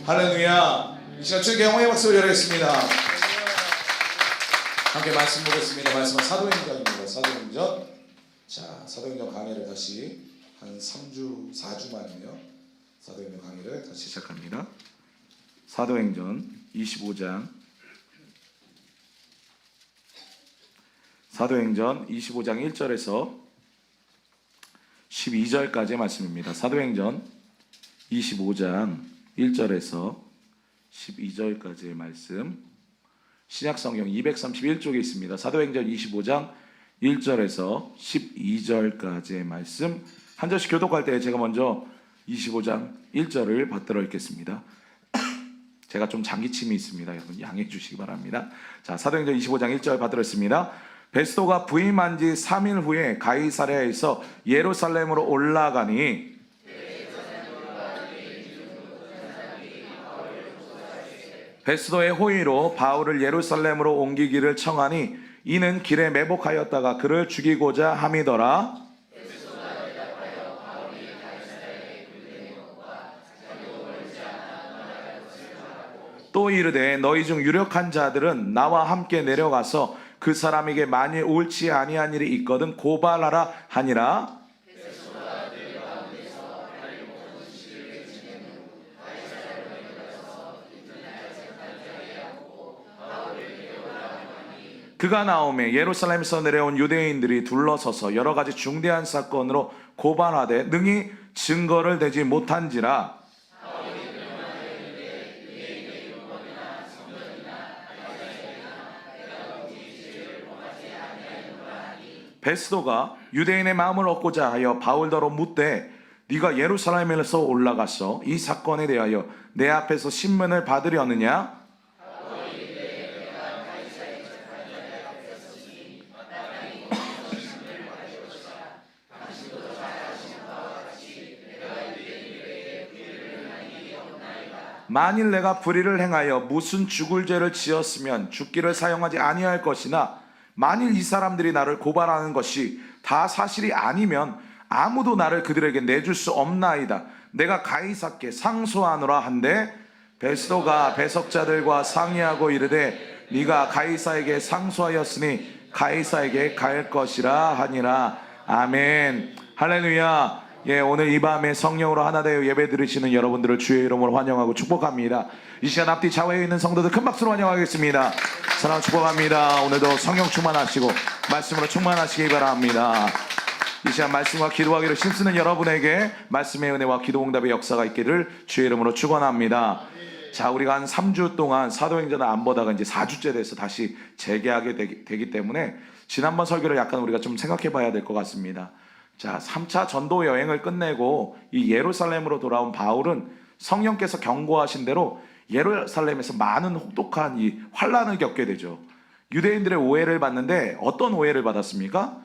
할렐루야. 이 시간 주의 영광의 박수로 열겠습니다. 함께 말씀 보겠습니다. 말씀은 사도행전입니다. 사도행전. 자, 사도행전 강의를 다시 한 3주, 4주 만에요. 사도행전 강의를 다시 시작합니다. 사도행전 25장. 사도행전 25장 1절에서 12절까지의 말씀입니다. 사도행전 25장 1절에서 12절까지의 말씀, 신약성경 231쪽에 있습니다. 사도행전 25장 1절에서 12절까지의 말씀, 한 절씩 교독할 때 제가 먼저 25장 1절을 받들어 읽겠습니다. 제가 좀 장기침이 있습니다. 여러분 양해해 주시기 바랍니다. 자, 사도행전 25장 1절 받들어 있습니다. 베스도가 부임한 지 3일 후에 가이사랴에서 예루살렘으로 올라가니 베스도의 호의로 바울을 예루살렘으로 옮기기를 청하니 이는 길에 매복하였다가 그를 죽이고자 함이더라. 또 이르되 너희 중 유력한 자들은 나와 함께 내려가서 그 사람에게 만일 옳지 아니한 일이 있거든 고발하라 하니라. 그가 나오매 예루살렘에서 내려온 유대인들이 둘러서서 여러 가지 중대한 사건으로 고발하되 능히 증거를 대지 못한지라. 베스도가 유대인의 마음을 얻고자 하여 바울더러 묻되 네가 예루살렘에서 올라가서 이 사건에 대하여 내 앞에서 신문을 받으려느냐? 만일 내가 불의를 행하여 무슨 죽을 죄를 지었으면 죽기를 사용하지 아니할 것이나 만일 이 사람들이 나를 고발하는 것이 다 사실이 아니면 아무도 나를 그들에게 내줄 수 없나이다. 내가 가이사께 상소하노라 한데 베스도가 배석자들과 상의하고 이르되 네가 가이사에게 상소하였으니 가이사에게 갈 것이라 하니라. 아멘. 할렐루야. 예, 오늘 이 밤에 성령으로 하나 되어 예배 드리시는 여러분들을 주의 이름으로 환영하고 축복합니다. 이 시간 앞뒤 좌우에 있는 성도들 큰 박수로 환영하겠습니다. 사랑 축복합니다. 오늘도 성령 충만하시고 말씀으로 충만하시기 바랍니다. 이 시간 말씀과 기도하기를 힘쓰는 여러분에게 말씀의 은혜와 기도 응답의 역사가 있기를 주의 이름으로 축원합니다. 자, 우리가 한 3주 동안 사도행전을 안 보다가 이제 4주째 돼서 다시 재개하게 되기 때문에 지난번 설교를 약간 우리가 좀 생각해 봐야 될 것 같습니다. 자, 3차 전도 여행을 끝내고 이 예루살렘으로 돌아온 바울은 성령께서 경고하신 대로 예루살렘에서 많은 혹독한 이 환난을 겪게 되죠. 유대인들의 오해를 받는데 어떤 오해를 받았습니까?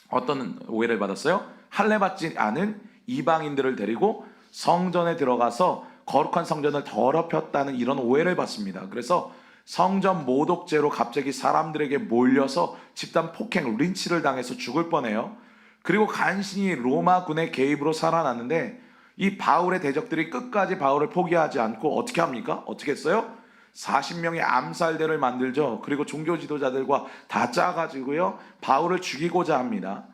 어떤 오해를 받았어요? 할례받지 않은 이방인들을 데리고 성전에 들어가서 거룩한 성전을 더럽혔다는 이런 오해를 받습니다. 그래서 성전 모독죄로 갑자기 사람들에게 몰려서 집단 폭행, 린치를 당해서 죽을 뻔해요. 그리고 간신히 로마군의 개입으로 살아났는데 이 바울의 대적들이 끝까지 바울을 포기하지 않고 어떻게 합니까? 어떻게 했어요? 40명의 암살대를 만들죠. 그리고 종교 지도자들과 다 짜가지고요 바울을 죽이고자 합니다.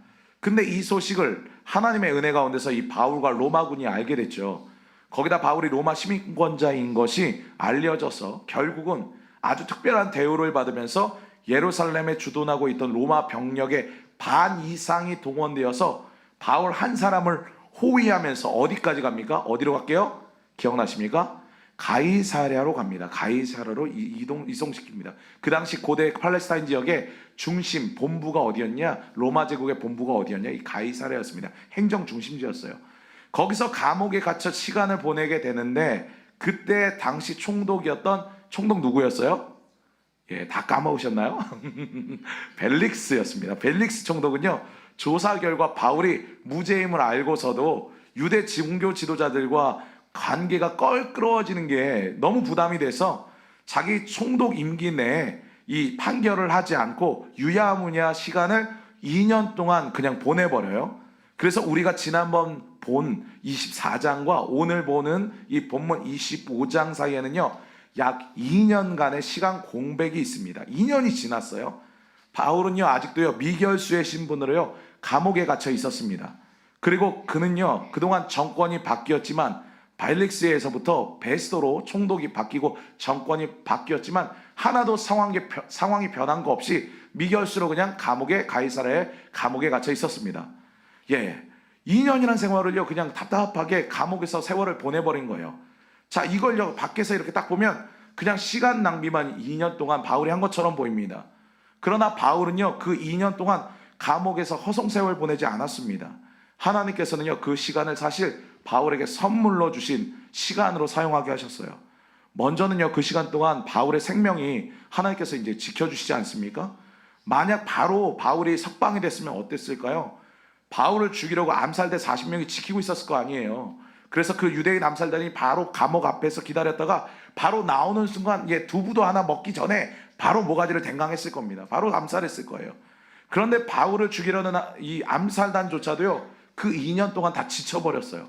근데 이 소식을 하나님의 은혜 가운데서 이 바울과 로마군이 알게 됐죠. 거기다 바울이 로마 시민권자인 것이 알려져서 결국은 아주 특별한 대우를 받으면서 예루살렘에 주둔하고 있던 로마 병력의 반 이상이 동원되어서 바울 한 사람을 호위하면서 어디까지 갑니까? 어디로 갈게요? 기억나십니까? 가이사랴로 갑니다. 가이사랴로 이송시킵니다. 그 당시 고대 팔레스타인 지역의 중심 본부가 어디였냐? 로마 제국의 본부가 어디였냐? 이 가이사랴였습니다. 행정 중심지였어요. 거기서 감옥에 갇혀 시간을 보내게 되는데 그때 당시 총독이었던 총독 누구였어요? 예, 다 까먹으셨나요? 벨릭스였습니다. 벨릭스 총독은요, 조사 결과 바울이 무죄임을 알고서도 유대 종교 지도자들과 관계가 껄끄러워지는 게 너무 부담이 돼서 자기 총독 임기 내에 이 판결을 하지 않고 유야무야 시간을 2년 동안 그냥 보내버려요. 그래서 우리가 지난번 본 24장과 오늘 보는 이 본문 25장 사이에는요, 약 2년간의 시간 공백이 있습니다. 2년이 지났어요. 바울은요, 아직도요, 미결수의 신분으로요, 감옥에 갇혀 있었습니다. 그리고 그는요, 그동안 정권이 바뀌었지만 바일릭스에서부터 베스도로 총독이 바뀌고 정권이 바뀌었지만 하나도 상황이 변한 거 없이 미결수로 그냥 가이사랴의 감옥에 갇혀 있었습니다. 2년이라는 생활을요, 그냥 답답하게 감옥에서 세월을 보내버린 거예요. 자, 이걸요, 밖에서 이렇게 딱 보면 그냥 시간 낭비만 2년 동안 바울이 한 것처럼 보입니다. 그러나 바울은요, 그 2년 동안 감옥에서 허송세월 보내지 않았습니다. 하나님께서는요, 그 시간을 사실 바울에게 선물로 주신 시간으로 사용하게 하셨어요. 먼저는요, 그 시간 동안 바울의 생명이 하나님께서 이제 지켜주시지 않습니까? 만약 바로 바울이 석방이 됐으면 어땠을까요? 바울을 죽이려고 암살대 40명이 지키고 있었을 거 아니에요. 그래서 그 유대인 암살단이 바로 감옥 앞에서 기다렸다가 바로 나오는 순간 두부도 하나 먹기 전에 바로 모가지를 댕강했을 겁니다. 바로 암살했을 거예요. 그런데 바울을 죽이려는 이 암살단조차도요, 그 2년 동안 다 지쳐버렸어요.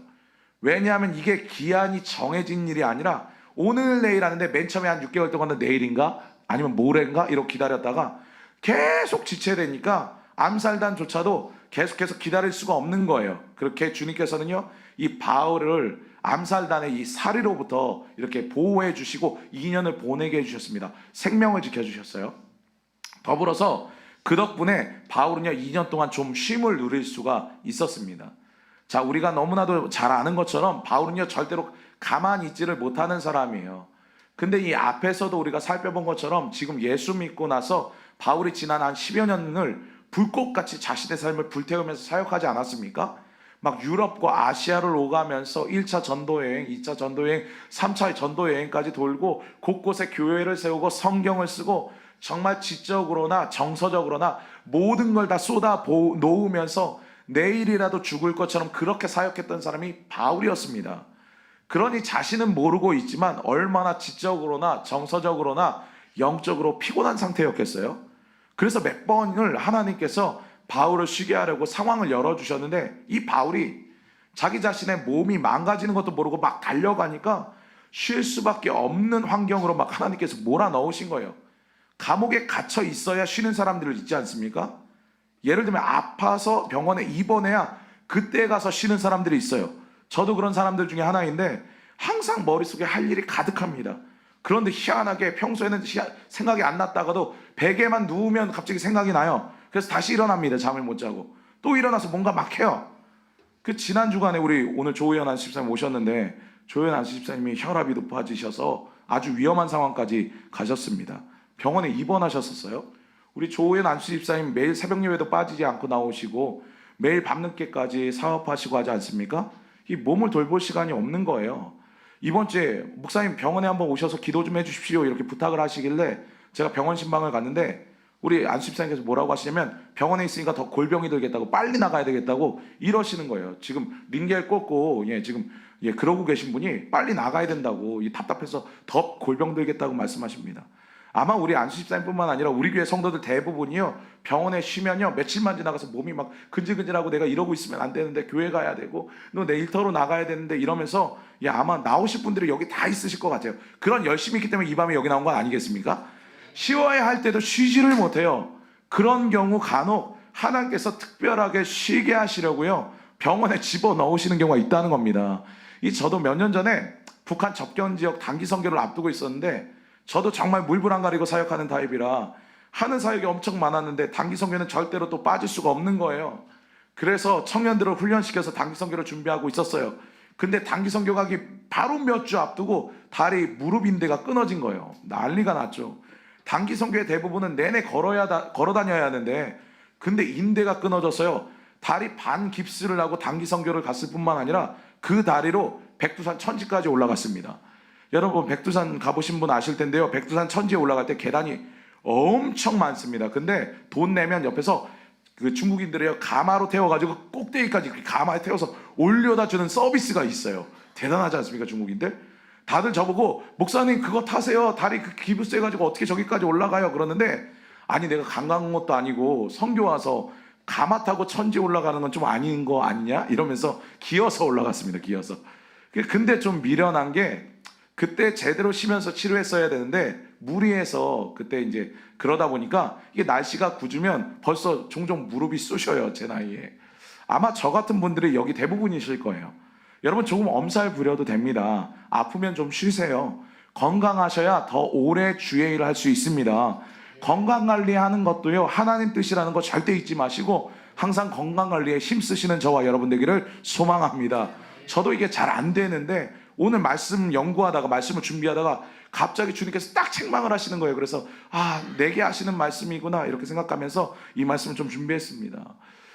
왜냐하면 이게 기한이 정해진 일이 아니라 오늘 내일 하는데 맨 처음에 한 6개월 동안은 내일인가 아니면 모레인가 이렇게 기다렸다가 계속 지쳐야 되니까 암살단조차도 계속해서 기다릴 수가 없는 거예요. 그렇게 주님께서는요, 이 바울을 암살단의 이 살이로부터 이렇게 보호해 주시고 2년을 보내게 해주셨습니다. 생명을 지켜주셨어요. 더불어서 그 덕분에 바울은요, 2년 동안 좀 쉼을 누릴 수가 있었습니다. 자, 우리가 너무나도 잘 아는 것처럼 바울은요, 절대로 가만히 있지를 못하는 사람이에요. 근데 이 앞에서도 우리가 살펴본 것처럼 지금 예수 믿고 나서 바울이 지난 한 10여 년을 불꽃같이 자신의 삶을 불태우면서 사역하지 않았습니까? 막 유럽과 아시아를 오가면서 1차 전도여행, 2차 전도여행, 3차 전도여행까지 돌고 곳곳에 교회를 세우고 성경을 쓰고 정말 지적으로나 정서적으로나 모든 걸 다 쏟아 놓으면서 내일이라도 죽을 것처럼 그렇게 사역했던 사람이 바울이었습니다. 그러니 자신은 모르고 있지만 얼마나 지적으로나 정서적으로나 영적으로 피곤한 상태였겠어요. 그래서 몇 번을 하나님께서 바울을 쉬게 하려고 상황을 열어주셨는데 이 바울이 자기 자신의 몸이 망가지는 것도 모르고 막 달려가니까 쉴 수밖에 없는 환경으로 막 하나님께서 몰아넣으신 거예요. 감옥에 갇혀 있어야 쉬는 사람들 있지 않습니까? 예를 들면 아파서 병원에 입원해야 그때 가서 쉬는 사람들이 있어요. 저도 그런 사람들 중에 하나인데 항상 머릿속에 할 일이 가득합니다. 그런데 희한하게 평소에는 생각이 안 났다가도 베개만 누우면 갑자기 생각이 나요. 그래서 다시 일어납니다. 잠을 못 자고. 또 일어나서 뭔가 막 해요. 그 지난 주간에 우리 오늘 조의연 안수집사님 오셨는데 조의연 안수집사님이 혈압이 높아지셔서 아주 위험한 상황까지 가셨습니다. 병원에 입원하셨었어요. 우리 조의연 안수집사님 매일 새벽 예배도 빠지지 않고 나오시고 매일 밤늦게까지 사업하시고 하지 않습니까? 이 몸을 돌볼 시간이 없는 거예요. 이번 주에 목사님 병원에 한번 오셔서 기도 좀 해주십시오 이렇게 부탁을 하시길래 제가 병원 신방을 갔는데 우리 안수집사님께서 뭐라고 하시냐면 병원에 있으니까 더 골병이 들겠다고 빨리 나가야 되겠다고 이러시는 거예요. 지금 링겔 꽂고 지금 그러고 계신 분이 빨리 나가야 된다고 답답해서 더 골병 들겠다고 말씀하십니다. 아마 우리 안수집사님뿐만 아니라 우리 교회 성도들 대부분이요 병원에 쉬면요 며칠만 지나가서 몸이 막 근질근질하고 내가 이러고 있으면 안 되는데 교회 가야 되고 너 내 일터로 나가야 되는데 이러면서 아마 나오실 분들이 여기 다 있으실 것 같아요. 그런 열심히 있기 때문에 이 밤에 여기 나온 건 아니겠습니까? 쉬어야 할 때도 쉬지를 못해요. 그런 경우 간혹 하나님께서 특별하게 쉬게 하시려고요 병원에 집어넣으시는 경우가 있다는 겁니다. 저도 몇 년 전에 북한 접견 지역 단기 선교를 앞두고 있었는데 저도 정말 물불 안 가리고 사역하는 타입이라 하는 사역이 엄청 많았는데 단기 선교는 절대로 또 빠질 수가 없는 거예요. 그래서 청년들을 훈련시켜서 단기 선교를 준비하고 있었어요. 근데 단기 선교 가기 바로 몇 주 앞두고 다리 무릎 인대가 끊어진 거예요. 난리가 났죠. 단기 선교의 대부분은 내내 걸어 다녀야 하는데 근데 인대가 끊어져서요 다리 반 깁스를 하고 단기 선교를 갔을 뿐만 아니라 그 다리로 백두산 천지까지 올라갔습니다. 여러분 백두산 가보신 분 아실 텐데요, 백두산 천지에 올라갈 때 계단이 엄청 많습니다. 근데 돈 내면 옆에서 그 중국인들이요 가마로 태워가지고 꼭대기까지 가마에 태워서 올려다 주는 서비스가 있어요. 대단하지 않습니까 중국인들? 다들 저보고 목사님 그거 타세요, 다리 그 기부스 해가지고 어떻게 저기까지 올라가요 그러는데 아니 내가 관광 온 것도 아니고 선교 와서 가마 타고 천지 올라가는 건 좀 아닌 거 아니냐 이러면서 기어서 올라갔습니다. 기어서. 근데 좀 미련한 게 그때 제대로 쉬면서 치료했어야 되는데 무리해서 그때 이제 그러다 보니까 이게 날씨가 궂으면 벌써 종종 무릎이 쑤셔요. 제 나이에. 아마 저 같은 분들이 여기 대부분이실 거예요. 여러분 조금 엄살 부려도 됩니다. 아프면 좀 쉬세요. 건강하셔야 더 오래 주의 일을 할 수 있습니다. 건강관리하는 것도요, 하나님 뜻이라는 거 절대 잊지 마시고 항상 건강관리에 힘쓰시는 저와 여러분 되기를 소망합니다. 저도 이게 잘 안 되는데 오늘 말씀 연구하다가 말씀을 준비하다가 갑자기 주님께서 딱 책망을 하시는 거예요. 그래서 내게 하시는 말씀이구나 이렇게 생각하면서 이 말씀을 좀 준비했습니다.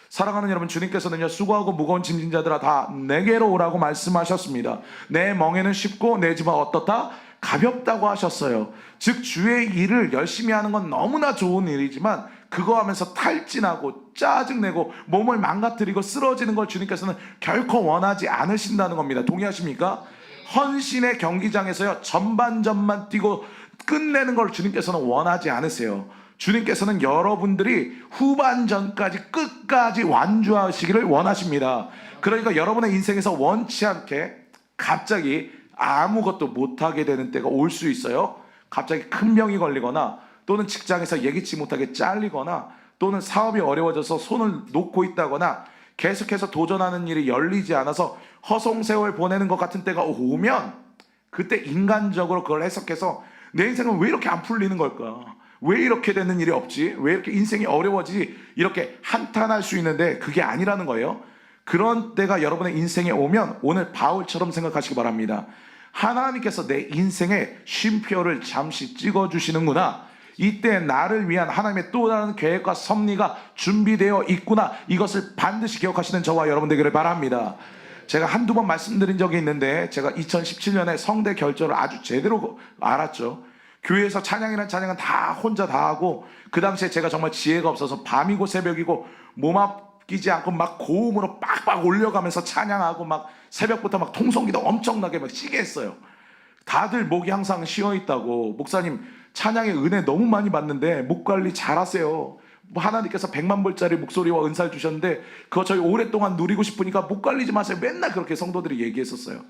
사랑하는 여러분, 주님께서는요, 수고하고 무거운 짐진 자들아 다 내게로 오라고 말씀하셨습니다. 내 멍에는 쉽고 내 짐은 어떻다? 가볍다고 하셨어요. 즉 주의 일을 열심히 하는 건 너무나 좋은 일이지만 그거 하면서 탈진하고 짜증내고 몸을 망가뜨리고 쓰러지는 걸 주님께서는 결코 원하지 않으신다는 겁니다. 동의하십니까? 헌신의 경기장에서요, 전반전만 뛰고 끝내는 걸 주님께서는 원하지 않으세요. 주님께서는 여러분들이 후반전까지 끝까지 완주하시기를 원하십니다. 그러니까 여러분의 인생에서 원치 않게 갑자기 아무것도 못하게 되는 때가 올 수 있어요. 갑자기 큰 병이 걸리거나 또는 직장에서 예기치 못하게 잘리거나 또는 사업이 어려워져서 손을 놓고 있다거나 계속해서 도전하는 일이 열리지 않아서 허송세월 보내는 것 같은 때가 오면 그때 인간적으로 그걸 해석해서 내 인생은 왜 이렇게 안 풀리는 걸까? 왜 이렇게 되는 일이 없지? 왜 이렇게 인생이 어려워지지? 이렇게 한탄할 수 있는데 그게 아니라는 거예요. 그런 때가 여러분의 인생에 오면 오늘 바울처럼 생각하시기 바랍니다. 하나님께서 내 인생에 쉼표를 잠시 찍어주시는구나. 이때 나를 위한 하나님의 또 다른 계획과 섭리가 준비되어 있구나. 이것을 반드시 기억하시는 저와 여러분 되기를 바랍니다. 제가 한두 번 말씀드린 적이 있는데 제가 2017년에 성대 결절을 아주 제대로 알았죠. 교회에서 찬양이란 찬양은 다 혼자 다 하고 그 당시에 제가 정말 지혜가 없어서 밤이고 새벽이고 몸 아끼지 않고 막 고음으로 빡빡 올려가면서 찬양하고 막 새벽부터 막 통성기도 엄청나게 막 시게 했어요. 다들 목이 항상 쉬어있다고, 목사님 찬양의 은혜 너무 많이 받는데 목 관리 잘하세요. 하나님께서 100만 불짜리 목소리와 은사를 주셨는데 그거 저희 오랫동안 누리고 싶으니까 목 관리지 마세요. 맨날 그렇게 성도들이 얘기했었어요.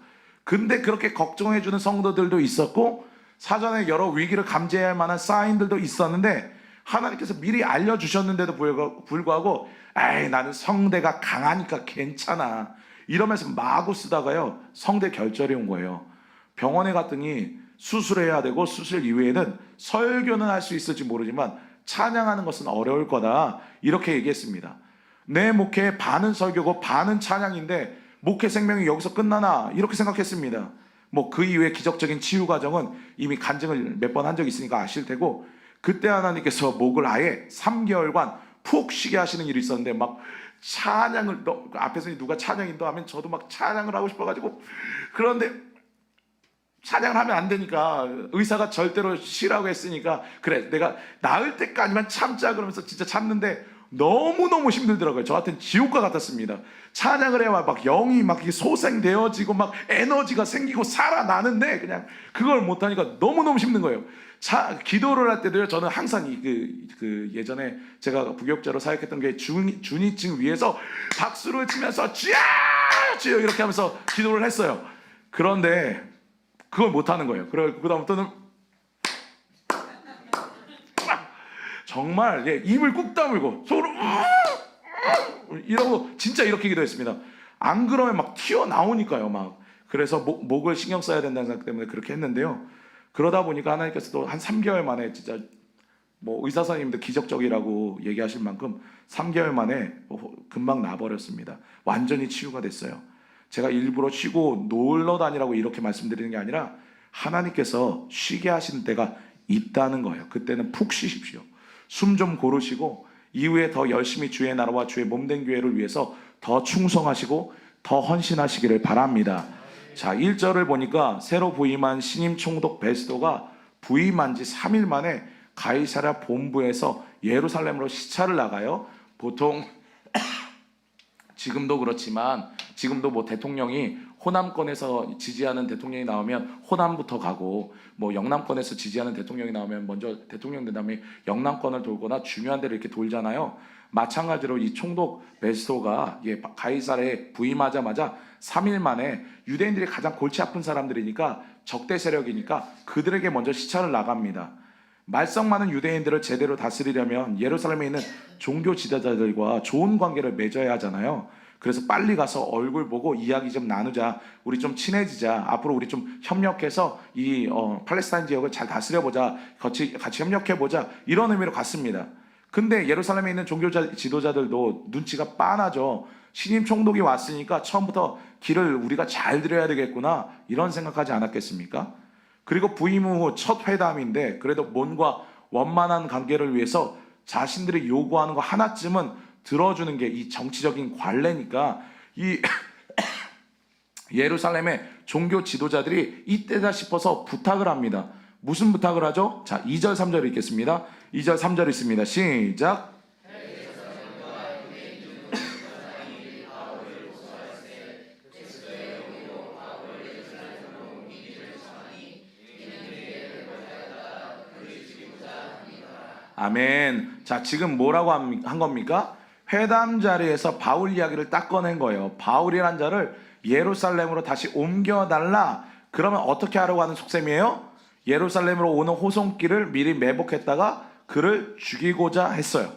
근데 그렇게 걱정해주는 성도들도 있었고 사전에 여러 위기를 감지해야 할 만한 사인들도 있었는데 하나님께서 미리 알려주셨는데도 불구하고 에이 나는 성대가 강하니까 괜찮아 이러면서 마구 쓰다가요 성대 결절이 온 거예요. 병원에 갔더니 수술해야 되고 수술 이후에는 설교는 할 수 있을지 모르지만 찬양하는 것은 어려울 거다 이렇게 얘기했습니다. 내 목회 반은 설교고 반은 찬양인데 목회 생명이 여기서 끝나나 이렇게 생각했습니다. 그 이후에 기적적인 치유 과정은 이미 간증을 몇 번 한 적이 있으니까 아실 테고 그때 하나님께서 목을 아예 3개월간 푹 쉬게 하시는 일이 있었는데 막 찬양을 앞에서 누가 찬양 인도하면 저도 막 찬양을 하고 싶어가지고 그런데 찬양을 하면 안 되니까 의사가 절대로 쉬라고 했으니까 그래 내가 나을 때까지만 참자 그러면서 진짜 참는데 너무너무 힘들더라고요. 저한테는 지옥과 같았습니다. 찬양을 해야 막 영이 막 소생되어지고 막 에너지가 생기고 살아나는데 그냥 그걸 못하니까 너무너무 힘든 거예요. 기도를 할 때도요 저는 항상 예전에 제가 부교육자로 사역했던 게 주니층 위에서 박수를 치면서 주여 주여 이렇게 하면서 기도를 했어요. 그런데 그걸 못하는 거예요. 그 다음부터는 정말 입을 꾹 다물고 속으로 이러고 진짜 이렇게 기도했습니다. 안 그러면 막 튀어나오니까요. 막 그래서 목을 신경 써야 된다는 생각 때문에 그렇게 했는데요. 그러다 보니까 하나님께서도 한 3개월 만에 진짜 의사 선생님들 기적적이라고 얘기하실 만큼 3개월 만에 금방 나버렸습니다. 완전히 치유가 됐어요. 제가 일부러 쉬고 놀러 다니라고 이렇게 말씀드리는 게 아니라 하나님께서 쉬게 하시는 때가 있다는 거예요. 그때는 푹 쉬십시오. 숨 좀 고르시고 이후에 더 열심히 주의 나라와 주의 몸된 교회를 위해서 더 충성하시고 더 헌신하시기를 바랍니다. 자, 1절을 보니까 새로 부임한 신임 총독 베스도가 부임한 지 3일 만에 가이사랴 본부에서 예루살렘으로 시차를 나가요. 보통 지금도 그렇지만 지금도 대통령이 호남권에서 지지하는 대통령이 나오면 호남부터 가고, 뭐 영남권에서 지지하는 대통령이 나오면 먼저 대통령 된 다음에 영남권을 돌거나 중요한 데를 이렇게 돌잖아요. 마찬가지로 이 총독 베스토가 가이사르에 부임하자마자 3일 만에 유대인들이 가장 골치 아픈 사람들이니까 적대 세력이니까 그들에게 먼저 시찰을 나갑니다. 말썽 많은 유대인들을 제대로 다스리려면 예루살렘에 있는 종교 지도자들과 좋은 관계를 맺어야 하잖아요. 그래서 빨리 가서 얼굴 보고 이야기 좀 나누자, 우리 좀 친해지자, 앞으로 우리 좀 협력해서 이 팔레스타인 지역을 잘 다스려보자, 같이 협력해보자, 이런 의미로 갔습니다. 근데 예루살렘에 있는 종교 지도자들도 눈치가 빤하죠. 신임 총독이 왔으니까 처음부터 길을 우리가 잘 들여야 되겠구나, 이런 생각하지 않았겠습니까? 그리고 부임 후 첫 회담인데 그래도 뭔가 원만한 관계를 위해서 자신들이 요구하는 거 하나쯤은 들어주는 게 이 정치적인 관례니까 이 예루살렘의 종교 지도자들이 이때다 싶어서 부탁을 합니다. 무슨 부탁을 하죠? 자, 2절 3절 읽겠습니다. 2절 3절 있습니다. 시작. 아멘. 자, 지금 뭐라고 한 겁니까? 회담 자리에서 바울 이야기를 딱 꺼낸 거예요. 바울이란 자를 예루살렘으로 다시 옮겨달라. 그러면 어떻게 하려고 하는 속셈이에요? 예루살렘으로 오는 호송길을 미리 매복했다가 그를 죽이고자 했어요.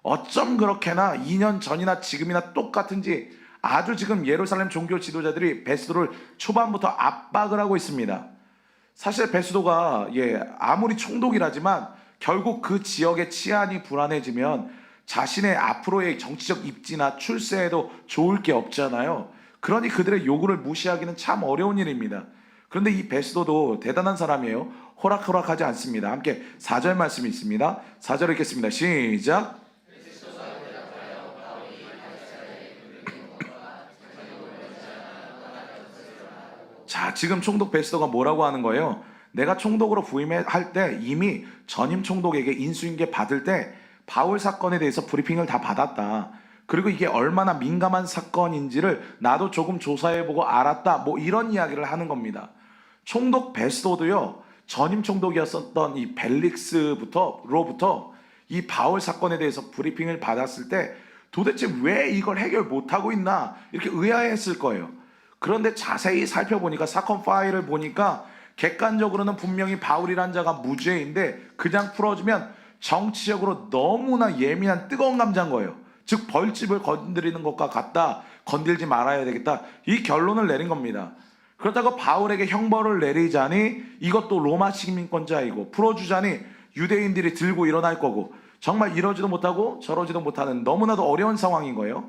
어쩜 그렇게나 2년 전이나 지금이나 똑같은지 아주 지금 예루살렘 종교 지도자들이 베스도를 초반부터 압박을 하고 있습니다. 사실 베스도가 아무리 총독이라지만 결국 그 지역의 치안이 불안해지면 자신의 앞으로의 정치적 입지나 출세에도 좋을 게 없잖아요. 그러니 그들의 요구를 무시하기는 참 어려운 일입니다. 그런데 이 베스도도 대단한 사람이에요. 호락호락하지 않습니다. 함께 4절 말씀이 있습니다. 4절 읽겠습니다. 시작. 자, 지금 총독 베스도가 뭐라고 하는 거예요? 내가 총독으로 부임할 때 이미 전임 총독에게 인수인계 받을 때 바울 사건에 대해서 브리핑을 다 받았다. 그리고 이게 얼마나 민감한 사건인지를 나도 조금 조사해보고 알았다. 뭐 이런 이야기를 하는 겁니다. 총독 베스도도요, 전임 총독이었던 이 벨릭스로부터 이 바울 사건에 대해서 브리핑을 받았을 때 도대체 왜 이걸 해결 못하고 있나 이렇게 의아해했을 거예요. 그런데 자세히 살펴보니까 사건 파일을 보니까 객관적으로는 분명히 바울이란 자가 무죄인데 그냥 풀어주면 정치적으로 너무나 예민한 뜨거운 감자인 거예요. 즉 벌집을 건드리는 것과 같다. 건들지 말아야 되겠다. 이 결론을 내린 겁니다. 그렇다고 바울에게 형벌을 내리자니 이것도 로마 시민권자이고 풀어주자니 유대인들이 들고 일어날 거고 정말 이러지도 못하고 저러지도 못하는 너무나도 어려운 상황인 거예요.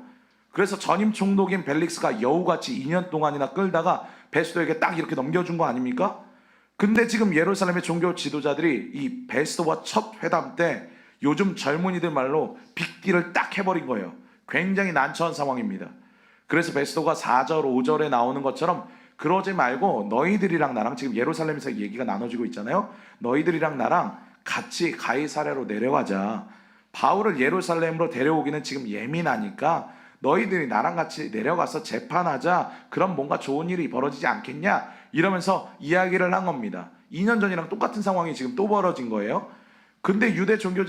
그래서 전임 총독인 벨릭스가 여우같이 2년 동안이나 끌다가 베스도에게 딱 이렇게 넘겨준 거 아닙니까? 근데 지금 예루살렘의 종교 지도자들이 이 베스도와 첫 회담 때 요즘 젊은이들 말로 빅딜을 딱 해버린 거예요. 굉장히 난처한 상황입니다. 그래서 베스도가 4절 5절에 나오는 것처럼 그러지 말고 너희들이랑 나랑, 지금 예루살렘에서 얘기가 나눠지고 있잖아요. 너희들이랑 나랑 같이 가이사랴로 내려가자. 바울을 예루살렘으로 데려오기는 지금 예민하니까 너희들이 나랑 같이 내려가서 재판하자. 그럼 뭔가 좋은 일이 벌어지지 않겠냐? 이러면서 이야기를 한 겁니다. 2년 전이랑 똑같은 상황이 지금 또 벌어진 거예요. 근데 유대 종교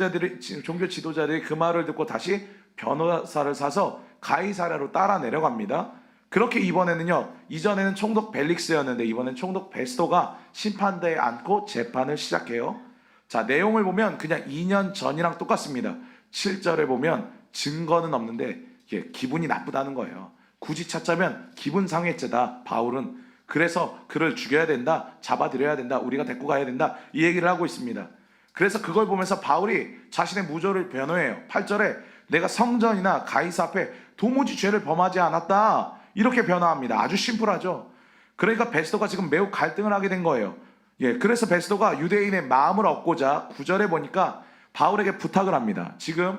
지도자들이 그 말을 듣고 다시 변호사를 사서 가이사랴로 따라 내려갑니다. 그렇게 이번에는요, 이전에는 총독 벨릭스였는데 이번엔 총독 베스도가 심판대에 앉고 재판을 시작해요. 자, 내용을 보면 그냥 2년 전이랑 똑같습니다. 7절에 보면 증거는 없는데 기분이 나쁘다는 거예요. 굳이 찾자면 기분 상해죄다. 바울은 그래서 그를 죽여야 된다, 잡아들여야 된다, 우리가 데리고 가야 된다, 이 얘기를 하고 있습니다. 그래서 그걸 보면서 바울이 자신의 무죄를 변호해요. 8절에 내가 성전이나 가이사 앞에 도무지 죄를 범하지 않았다, 이렇게 변호합니다. 아주 심플하죠. 그러니까 베스도가 지금 매우 갈등을 하게 된 거예요. 그래서 베스도가 유대인의 마음을 얻고자 9절에 보니까 바울에게 부탁을 합니다. 지금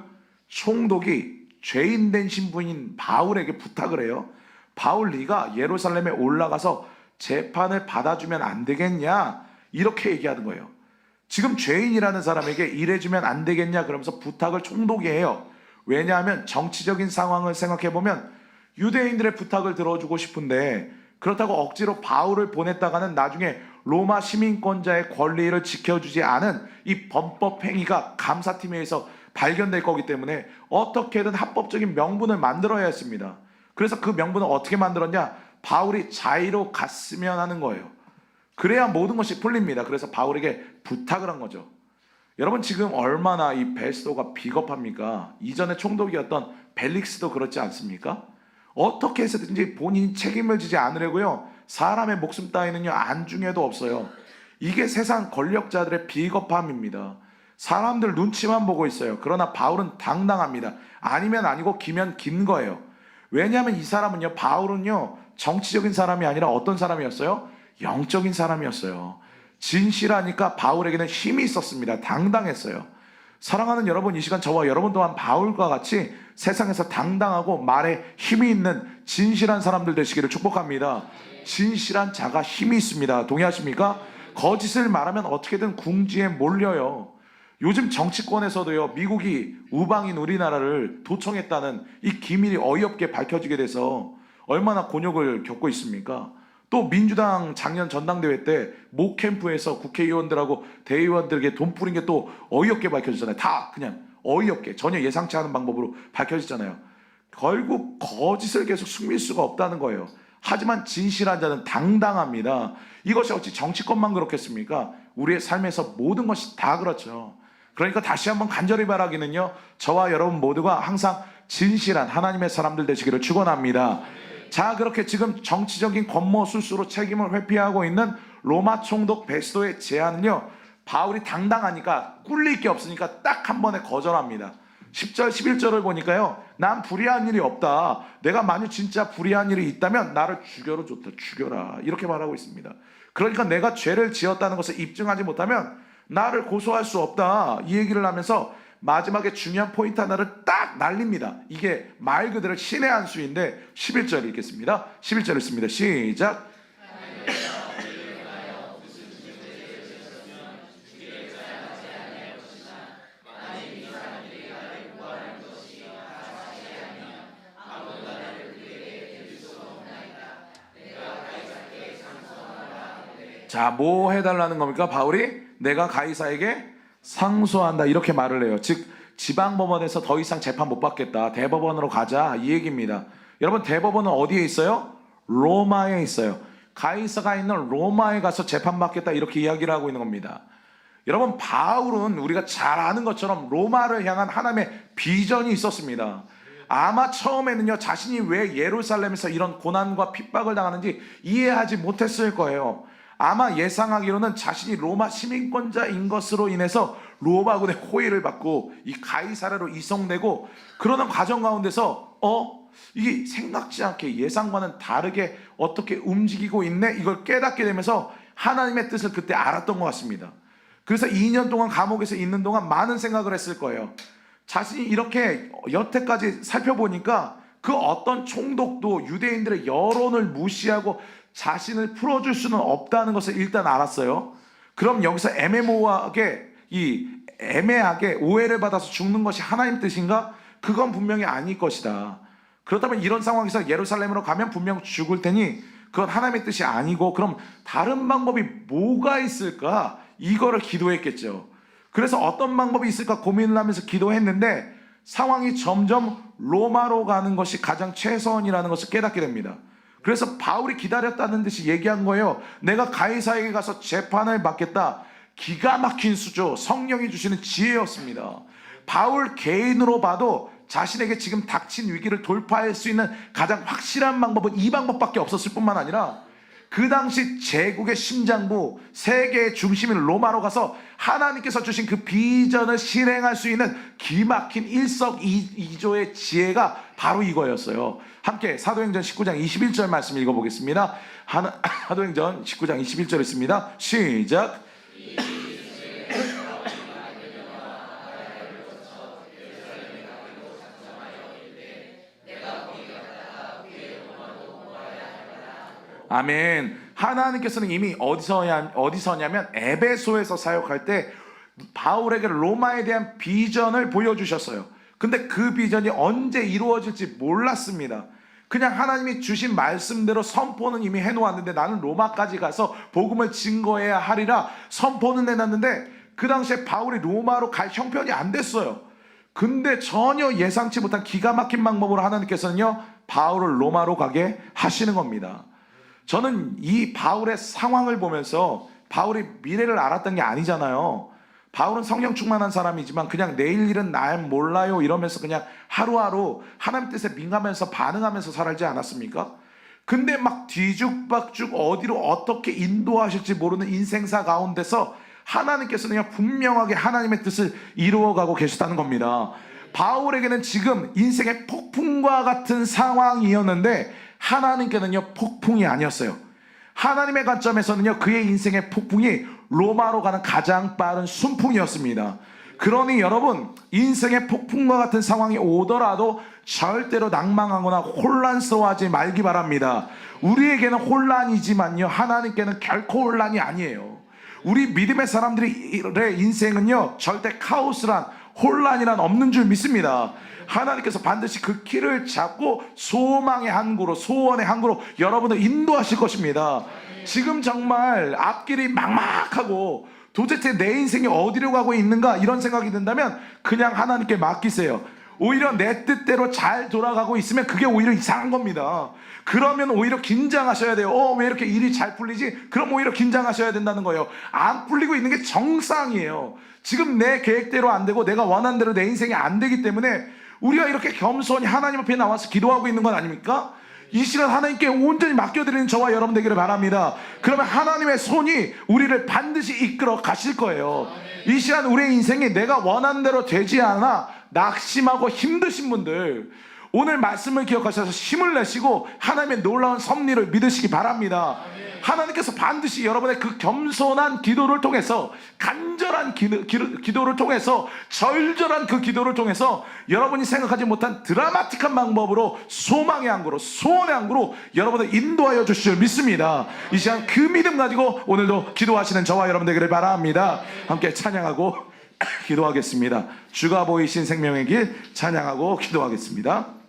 총독이 죄인된 신분인 바울에게 부탁을 해요. 바울, 네가 예루살렘에 올라가서 재판을 받아주면 안 되겠냐, 이렇게 얘기하는 거예요. 지금 죄인이라는 사람에게 일해주면 안 되겠냐 그러면서 부탁을 총독이 해요. 왜냐하면 정치적인 상황을 생각해보면 유대인들의 부탁을 들어주고 싶은데 그렇다고 억지로 바울을 보냈다가는 나중에 로마 시민권자의 권리를 지켜주지 않은 이 범법 행위가 감사팀에 의해서 발견될 거기 때문에 어떻게든 합법적인 명분을 만들어야 했습니다. 그래서 그 명분을 어떻게 만들었냐? 바울이 자의로 갔으면 하는 거예요. 그래야 모든 것이 풀립니다. 그래서 바울에게 부탁을 한 거죠. 여러분, 지금 얼마나 이 베스도가 비겁합니까? 이전에 총독이었던 벨릭스도 그렇지 않습니까? 어떻게 해서든지 본인이 책임을 지지 않으려고요, 사람의 목숨 따위는요 안중에도 없어요. 이게 세상 권력자들의 비겁함입니다. 사람들 눈치만 보고 있어요. 그러나 바울은 당당합니다. 아니면 아니고 기면 긴 거예요. 왜냐하면 이 사람은요, 바울은요 정치적인 사람이 아니라 어떤 사람이었어요? 영적인 사람이었어요. 진실하니까 바울에게는 힘이 있었습니다. 당당했어요. 사랑하는 여러분, 이 시간 저와 여러분 또한 바울과 같이 세상에서 당당하고 말에 힘이 있는 진실한 사람들 되시기를 축복합니다. 진실한 자가 힘이 있습니다. 동의하십니까? 거짓을 말하면 어떻게든 궁지에 몰려요. 요즘 정치권에서도요, 미국이 우방인 우리나라를 도청했다는 이 기밀이 어이없게 밝혀지게 돼서 얼마나 곤욕을 겪고 있습니까? 또 민주당 작년 전당대회 때 모 캠프에서 국회의원들하고 대의원들에게 돈 뿌린 게 또 어이없게 밝혀졌잖아요. 다 그냥 어이없게 전혀 예상치 않은 방법으로 밝혀졌잖아요. 결국 거짓을 계속 숨길 수가 없다는 거예요. 하지만 진실한 자는 당당합니다. 이것이 어찌 정치권만 그렇겠습니까? 우리의 삶에서 모든 것이 다 그렇죠. 그러니까 다시 한번 간절히 바라기는요, 저와 여러분 모두가 항상 진실한 하나님의 사람들 되시기를 축원합니다. 자, 그렇게 지금 정치적인 권모술수로 책임을 회피하고 있는 로마 총독 베스도의 제안은요, 바울이 당당하니까 꿀릴 게 없으니까 딱 한 번에 거절합니다. 10절 11절을 보니까요, 난 불의한 일이 없다. 내가 만약 진짜 불의한 일이 있다면 나를 죽여라. 좋다. 죽여라. 이렇게 말하고 있습니다. 그러니까 내가 죄를 지었다는 것을 입증하지 못하면 나를 고소할 수 없다. 이 얘기를 하면서 마지막에 중요한 포인트 하나를 딱 날립니다. 이게 말 그대로 신의 한 수인데 11절 읽겠습니다. 11절 읽습니다. 시작. 자, 뭐 해달라는 겁니까? 바울이 내가 가이사에게 상소한다 이렇게 말을 해요. 즉 지방법원에서 더 이상 재판 못 받겠다, 대법원으로 가자, 이 얘기입니다. 여러분, 대법원은 어디에 있어요? 로마에 있어요. 가이사가 있는 로마에 가서 재판받겠다 이렇게 이야기를 하고 있는 겁니다. 여러분, 바울은 우리가 잘 아는 것처럼 로마를 향한 하나님의 비전이 있었습니다. 아마 처음에는요, 자신이 왜 예루살렘에서 이런 고난과 핍박을 당하는지 이해하지 못했을 거예요. 아마 예상하기로는 자신이 로마 시민권자인 것으로 인해서 로마군의 호의를 받고 이 가이사랴로 이송되고 그러는 과정 가운데서 이게 생각지 않게 예상과는 다르게 어떻게 움직이고 있네, 이걸 깨닫게 되면서 하나님의 뜻을 그때 알았던 것 같습니다. 그래서 2년 동안 감옥에서 있는 동안 많은 생각을 했을 거예요. 자신이 이렇게 여태까지 살펴보니까 그 어떤 총독도 유대인들의 여론을 무시하고 자신을 풀어줄 수는 없다는 것을 일단 알았어요. 그럼 여기서 애매모호하게 오해를 받아서 죽는 것이 하나님 뜻인가? 그건 분명히 아닐 것이다. 그렇다면 이런 상황에서 예루살렘으로 가면 분명 죽을 테니 그건 하나님의 뜻이 아니고, 그럼 다른 방법이 뭐가 있을까? 이거를 기도했겠죠. 그래서 어떤 방법이 있을까 고민을 하면서 기도했는데 상황이 점점 로마로 가는 것이 가장 최선이라는 것을 깨닫게 됩니다. 그래서 바울이 기다렸다는 듯이 얘기한 거예요. 내가 가이사에게 가서 재판을 받겠다. 기가 막힌 수죠. 성령이 주시는 지혜였습니다. 바울 개인으로 봐도 자신에게 지금 닥친 위기를 돌파할 수 있는 가장 확실한 방법은 이 방법밖에 없었을 뿐만 아니라 그 당시 제국의 심장부, 세계의 중심인 로마로 가서 하나님께서 주신 그 비전을 실행할 수 있는 기막힌 일석이조의 지혜가 바로 이거였어요. 함께 사도행전 19장 21절 말씀 읽어보겠습니다. 사도행전 19장 21절 있습니다. 시작. 아멘. 하나님께서는 이미 어디서냐면 에베소에서 사역할 때 바울에게 로마에 대한 비전을 보여주셨어요. 근데 그 비전이 언제 이루어질지 몰랐습니다. 그냥 하나님이 주신 말씀대로 선포는 이미 해놓았는데 나는 로마까지 가서 복음을 증거해야 하리라 선포는 해놨는데 그 당시에 바울이 로마로 갈 형편이 안 됐어요. 근데 전혀 예상치 못한 기가 막힌 방법으로 하나님께서는요 바울을 로마로 가게 하시는 겁니다. 저는 이 바울의 상황을 보면서 바울이 미래를 알았던 게 아니잖아요. 바울은 성령 충만한 사람이지만 그냥 내일 일은 날 몰라요 이러면서 그냥 하루하루 하나님 뜻에 민감해서 반응하면서 살지 않았습니까? 근데 막 뒤죽박죽 어디로 어떻게 인도하실지 모르는 인생사 가운데서 하나님께서는 분명하게 하나님의 뜻을 이루어가고 계시다는 겁니다. 바울에게는 지금 인생의 폭풍과 같은 상황이었는데 하나님께는요 폭풍이 아니었어요. 하나님의 관점에서는요 그의 인생의 폭풍이 로마로 가는 가장 빠른 순풍이었습니다. 그러니 여러분 인생의 폭풍과 같은 상황이 오더라도 절대로 낭망하거나 혼란스러워하지 말기 바랍니다. 우리에게는 혼란이지만요 하나님께는 결코 혼란이 아니에요. 우리 믿음의 사람들의 인생은요 절대 카오스란 혼란이란 없는 줄 믿습니다. 하나님께서 반드시 그 길을 잡고 소망의 항구로 소원의 항구로 여러분을 인도하실 것입니다. 지금 정말 앞길이 막막하고 도대체 내 인생이 어디로 가고 있는가 이런 생각이 든다면 그냥 하나님께 맡기세요. 오히려 내 뜻대로 잘 돌아가고 있으면 그게 오히려 이상한 겁니다. 그러면 오히려 긴장하셔야 돼요. 왜 이렇게 일이 잘 풀리지? 그럼 오히려 긴장하셔야 된다는 거예요. 안 풀리고 있는 게 정상이에요. 지금 내 계획대로 안 되고 내가 원하는 대로 내 인생이 안 되기 때문에 우리가 이렇게 겸손히 하나님 앞에 나와서 기도하고 있는 건 아닙니까? 이 시간 하나님께 온전히 맡겨드리는 저와 여러분 되기를 바랍니다. 그러면 하나님의 손이 우리를 반드시 이끌어 가실 거예요. 이 시간 우리의 인생이 내가 원하는 대로 되지 않아 낙심하고 힘드신 분들 오늘 말씀을 기억하셔서 힘을 내시고 하나님의 놀라운 섭리를 믿으시기 바랍니다. 하나님께서 반드시 여러분의 그 겸손한 기도를 통해서 간절한 기도를 통해서 절절한 그 기도를 통해서 여러분이 생각하지 못한 드라마틱한 방법으로 소망의 항구로 소원의 항구로 여러분을 인도하여 주실 줄 믿습니다. 이 시간 그 믿음 가지고 오늘도 기도하시는 저와 여러분 되기를 바랍니다. 함께 찬양하고 기도하겠습니다. 주가 보이신 생명의 길 찬양하고 기도하겠습니다.